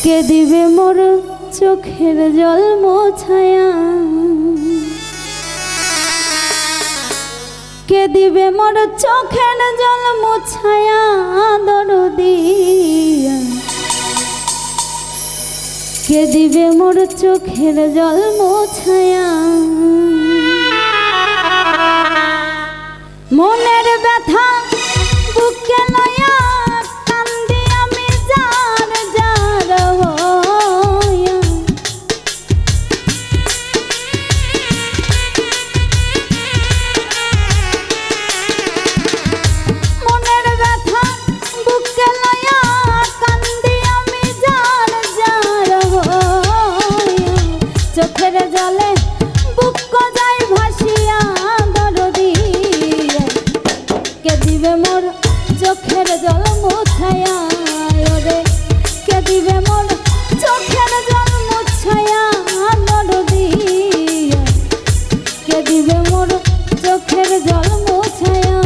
কে দিবে মোর চোখের জল মোছায়া, কে দিবে মোর চোখের জল মোছায়া দরদি, কে দিবে মোর চোখের জল মোছায়া। মনের ব্যথা বুকে লয়া কান্দি আমি যার যার হইয়া, মনের ব্যথা বুকে লয়া কান্দি আমি যার যার হইয়া, চোখের জলে বুক যায় ভাসিয়া দরদি, কে দিবে মোর চোখের জল মোছায়া রে, কে দিবে মোর চোখের জল মোছায়া দরদি, কে দিবে মোর চোখের জল মোছায়া।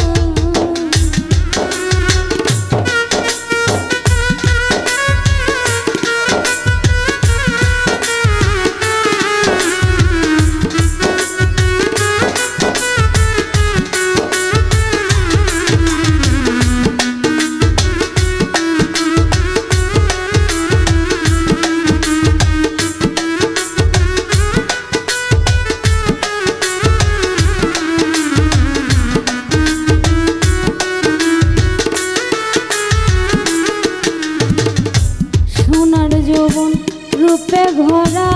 রূপে ভরা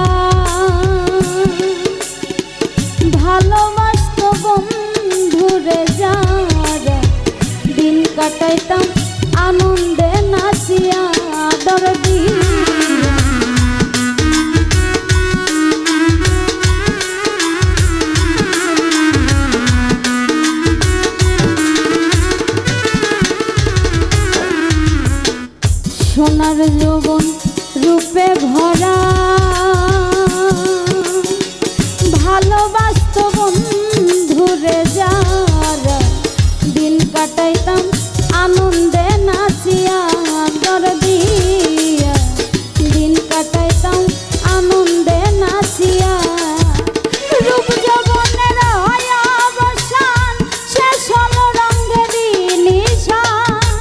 ভালোবাসত বন্ধুরে যারা, দিন কাটাইতাম আনন্দে নাচিয়া দরদি, সোনার যৌবন রূপে ভরা ভালোবাসত বন্ধুরে যারা, দিন কাটাইতাম আনন্দে নাচিয়া দরদি, দিন কাটাইতাম আনন্দে নাচিয়া। রূপ যৌবনের হয় অবসান, শেষ হলো রঙেরই নিশান,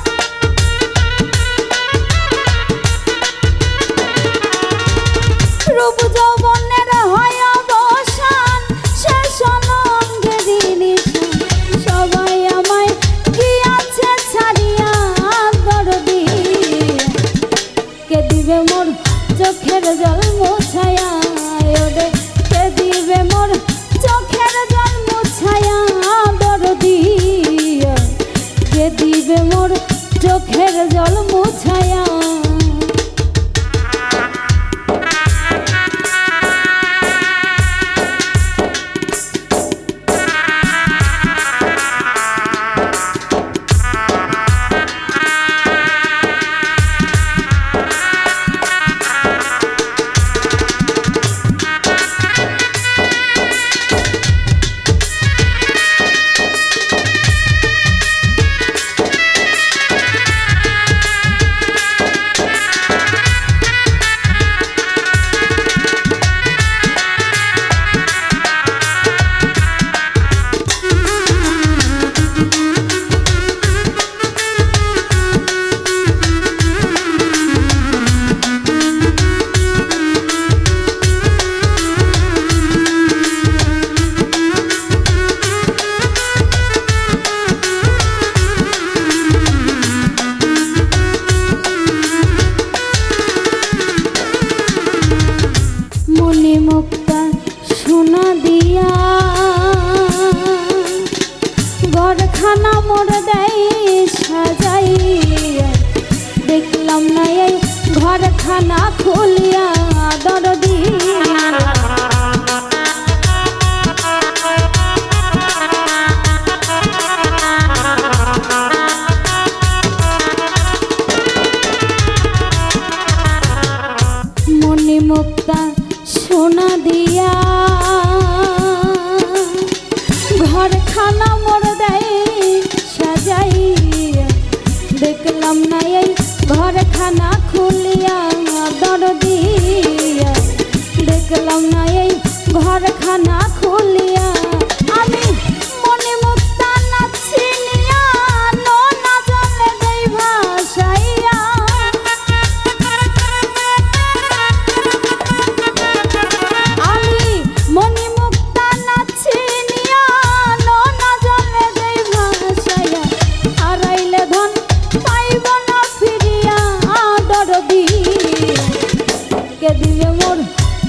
রূপ যৌবনের হয় অবসান, শেষ হলো রঙেরই নিশান, সবাই আমায় গিয়াছে ছাড়িয়া দরদি, কে দিবে মোর চোখের জল মোছায়া রে, কে দিবে মোর চোখের জল মোছায়া দরদি, কে দিবে মোর চোখের জল মোছায়া। মুক্তা সোনা দিয়া ঘরখানা মোর দেয় সাজাইয়া, দেখলাম না এই ঘরখানা খুলিয়া দরদি, মনি মুক্তা সোনা দিয়া ঘরখানা মোর দেয় সাজাইয়া, দেখলাম না এই ঘরখানা খুলিয়া দরদি, খানা খুলিয়া আমি মনে মুক্তা নাচি নিয়া নোনা জলে দেই ভাসাইয়া আমি মনে মুক্তা নাচি নিয়া নোনা জলে দেই ভাসাইয়া হারাইলে ধন পাইব না ফিরিয়া দরদি কে দিবে মোর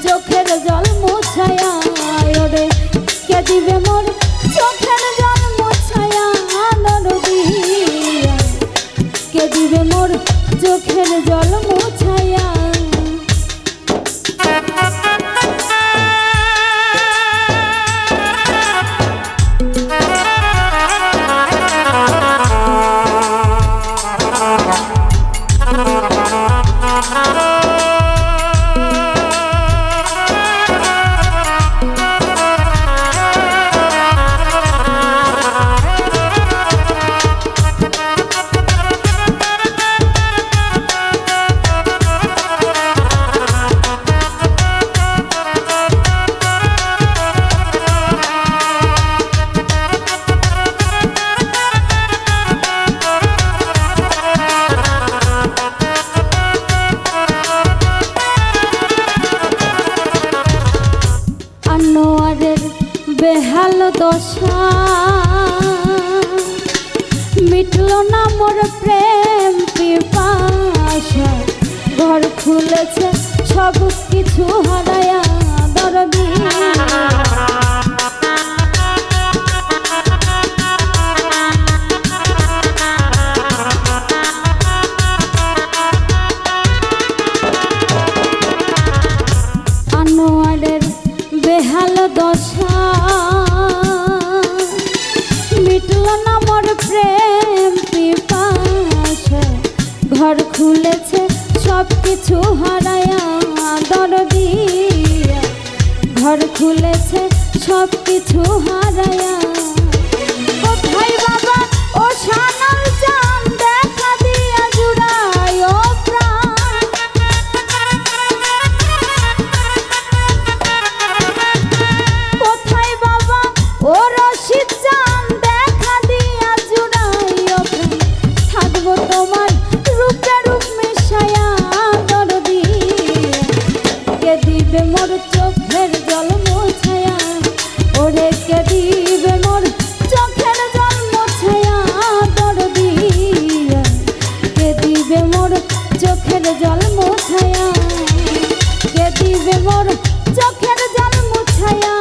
চোখের জল মুছায়া ওরে কে দিবে মোর চোখের জল মুছায়া দরদি কে দিবে মোর চোখের জল মুছায়া বেহাল দশা মিটলো না মোর প্রেম পিপাসা ঘর খুলেছে সব কিছু হারায়া দরদি আনোয়ারের বেহাল দশা মিটলো না মোর প্রেম পিপাসা ঘর খুলেছে সব কিছু হারায়া দরদি ঘর খুলেছে সব কিছু হারায়া কোথায় বাবা ও শানাল চাঁদ দেখা দিয়া জুড়ায় ও প্রাণ কোথায় বাবা ও রশিদ চাঁদ দেখা দিয়া জুড়ায় ও প্রাণ থাকবো তোমার রূপে রূপ মিশায়া দরদি কে দিবে মোর চোখের জল মোছায়া ওরে কে দিবে মোর চোখের জল মোছায়া দরদি কে দিবে মোর চোখের জল মোছায়া কে দিবে মোর চোখের জল মোছায়া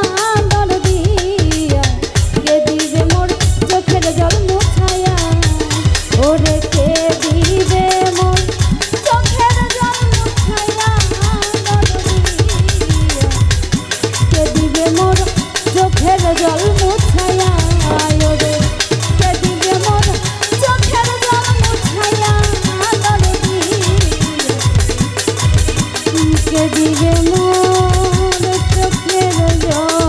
দরদি কে দিবে মোর চোখের জল মোছায়া ওরে কে দিবে মোর চোখের জল মোছায়া দরদি কে দিবে মোর চোখের জল মোছায়া ওরে কে দিবে মোর চোখের জল মোছায়া দরদি কে দিবে মোর চোখের জল